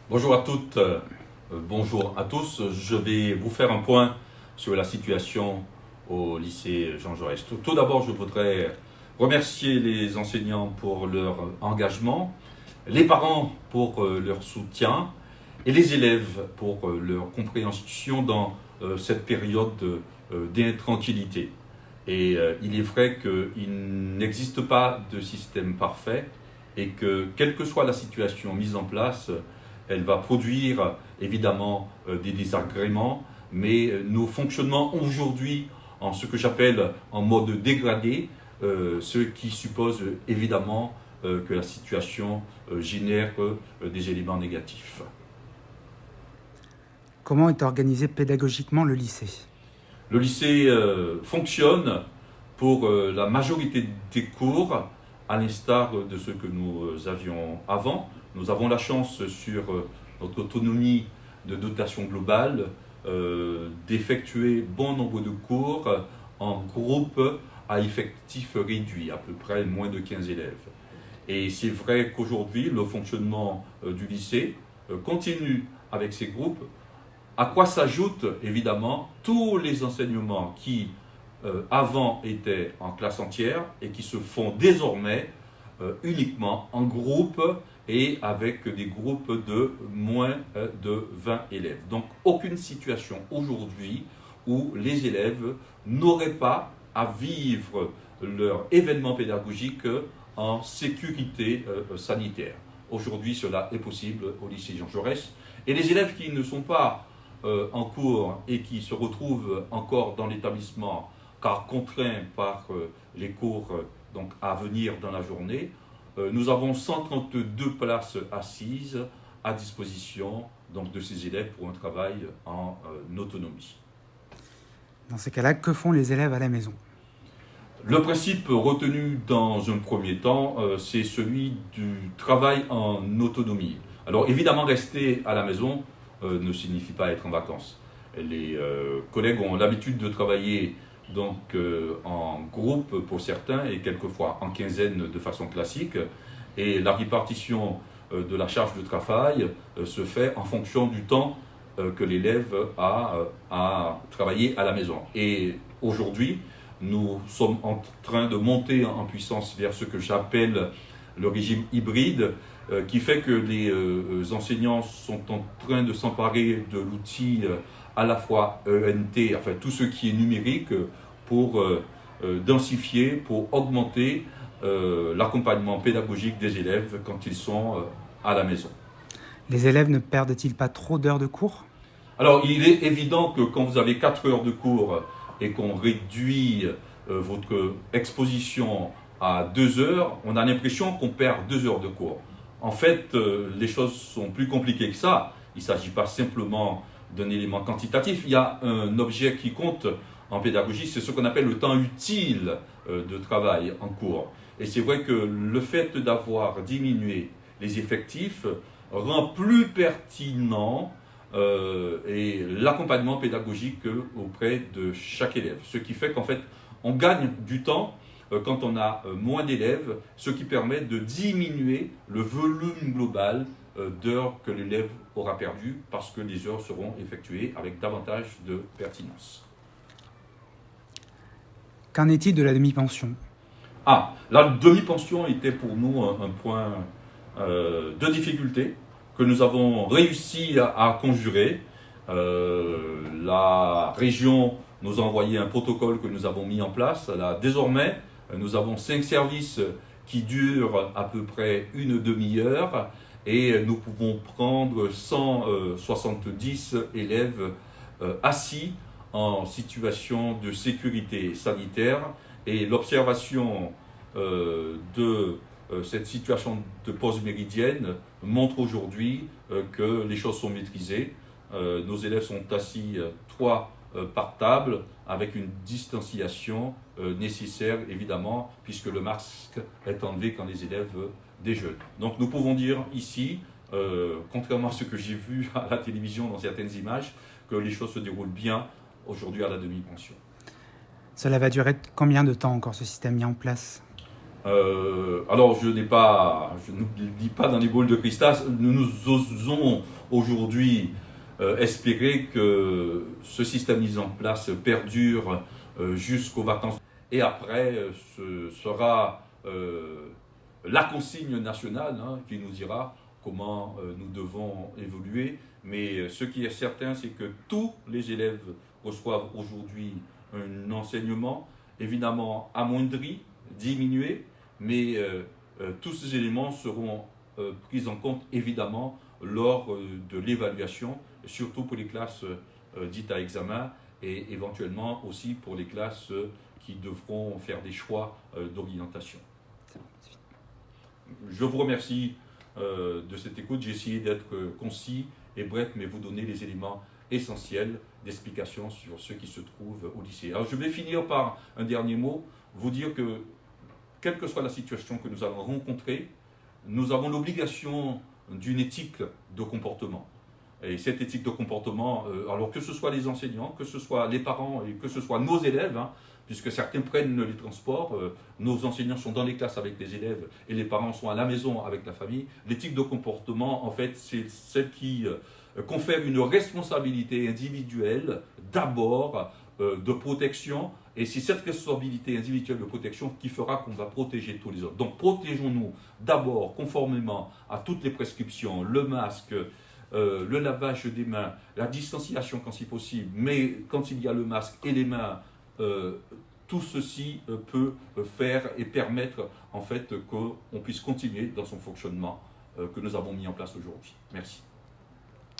Bonjour à toutes, bonjour à tous. Je vais vous faire un point sur la situation au lycée Jean Jaurès. Tout d'abord, je voudrais remercier les enseignants pour leur engagement, les parents pour leur soutien et les élèves pour leur compréhension dans cette période d'intranquillité. Et il est vrai qu'il n'existe pas de système parfait et que, quelle que soit la situation mise en place, elle va produire évidemment des désagréments, mais nous fonctionnons aujourd'hui en ce que j'appelle en mode dégradé, ce qui suppose évidemment que la situation génère des éléments négatifs. Comment est organisé pédagogiquement le lycée? Le lycée fonctionne pour la majorité des cours, à l'instar de ce que nous avions avant. Nous avons la chance sur notre autonomie de dotation globale d'effectuer bon nombre de cours en groupe à effectif réduit, à peu près moins de 15 élèves. Et c'est vrai qu'aujourd'hui, le fonctionnement du lycée continue avec ces groupes, à quoi s'ajoutent évidemment tous les enseignements qui avant étaient en classe entière et qui se font désormais uniquement en groupe et avec des groupes de moins de 20 élèves. Donc aucune situation aujourd'hui où les élèves n'auraient pas à vivre leur événement pédagogique en sécurité sanitaire. Aujourd'hui, cela est possible au lycée Jean Jaurès. Et les élèves qui ne sont pas en cours et qui se retrouvent encore dans l'établissement car contraints par les cours donc, à venir dans la journée, nous avons 132 places assises à disposition donc, de ces élèves pour un travail en autonomie. Dans ces cas-là, que font les élèves à la maison? Le principe retenu dans un premier temps, c'est celui du travail en autonomie. Alors évidemment, rester à la maison ne signifie pas être en vacances. Les collègues ont l'habitude de travailler donc en groupe pour certains et quelquefois en quinzaine de façon classique. Et la répartition de la charge de travail se fait en fonction du temps que l'élève a à travailler à la maison. Et aujourd'hui, nous sommes en train de monter en puissance vers ce que j'appelle le régime hybride, qui fait que les enseignants sont en train de s'emparer de l'outil à la fois ENT, enfin tout ce qui est numérique, pour densifier, pour augmenter l'accompagnement pédagogique des élèves quand ils sont à la maison. Les élèves ne perdent-ils pas trop d'heures de cours? Alors, il est évident que quand vous avez 4 heures de cours et qu'on réduit votre exposition à 2 heures, on a l'impression qu'on perd 2 heures de cours. En fait, les choses sont plus compliquées que ça. Il ne s'agit pas simplement d'un élément quantitatif. Il y a un objet qui compte en pédagogie, c'est ce qu'on appelle le temps utile de travail en cours. Et c'est vrai que le fait d'avoir diminué les effectifs rend plus pertinent et l'accompagnement pédagogique auprès de chaque élève. Ce qui fait qu'en fait, on gagne du temps quand on a moins d'élèves, ce qui permet de diminuer le volume global d'heures que l'élève aura perdu parce que les heures seront effectuées avec davantage de pertinence. Qu'en est-il de la demi-pension? Ah, la demi-pension était pour nous un point de difficulté que nous avons réussi à conjurer. La région nous a envoyé un protocole que nous avons mis en place. Là, désormais, nous avons 5 services qui durent à peu près une demi-heure et nous pouvons prendre 170 élèves assis en situation de sécurité sanitaire et l'observation de cette situation de pause méridienne montre aujourd'hui que les choses sont maîtrisées. Nos élèves sont assis 3 par table avec une distanciation nécessaire évidemment puisque le masque est enlevé quand les élèves déjeunent. Donc nous pouvons dire ici, contrairement à ce que j'ai vu à la télévision dans certaines images, que les choses se déroulent bien aujourd'hui à la demi-pension. Cela va durer combien de temps encore ce système mis en place? Alors je ne dis pas dans les boules de cristal, nous osons aujourd'hui espérer que ce système mis en place perdure jusqu'aux vacances. Et après, ce sera la consigne nationale qui nous dira comment nous devons évoluer. Mais ce qui est certain, c'est que tous les élèves reçoivent aujourd'hui un enseignement évidemment amoindri, diminué, mais tous ces éléments seront pris en compte évidemment lors de l'évaluation, surtout pour les classes dites à examen et éventuellement aussi pour les classes qui devront faire des choix d'orientation. Je vous remercie de cette écoute. J'ai essayé d'être concis et bref, mais vous donner les éléments essentiels d'explication sur ce qui se trouve au lycée. Alors je vais finir par un dernier mot, vous dire que quelle que soit la situation que nous allons rencontrer, nous avons l'obligation d'une éthique de comportement. Et cette éthique de comportement, alors que ce soit les enseignants, que ce soit les parents et que ce soit nos élèves, puisque certains prennent les transports, nos enseignants sont dans les classes avec les élèves et les parents sont à la maison avec la famille. L'éthique de comportement, en fait, c'est celle qui confère une responsabilité individuelle, d'abord, de protection, et c'est cette responsabilité individuelle de protection qui fera qu'on va protéger tous les autres. Donc protégeons-nous d'abord conformément à toutes les prescriptions, le masque, le lavage des mains, la distanciation quand c'est possible, mais quand il y a le masque et les mains, tout ceci peut faire et permettre en fait qu'on puisse continuer dans son fonctionnement que nous avons mis en place aujourd'hui. Merci.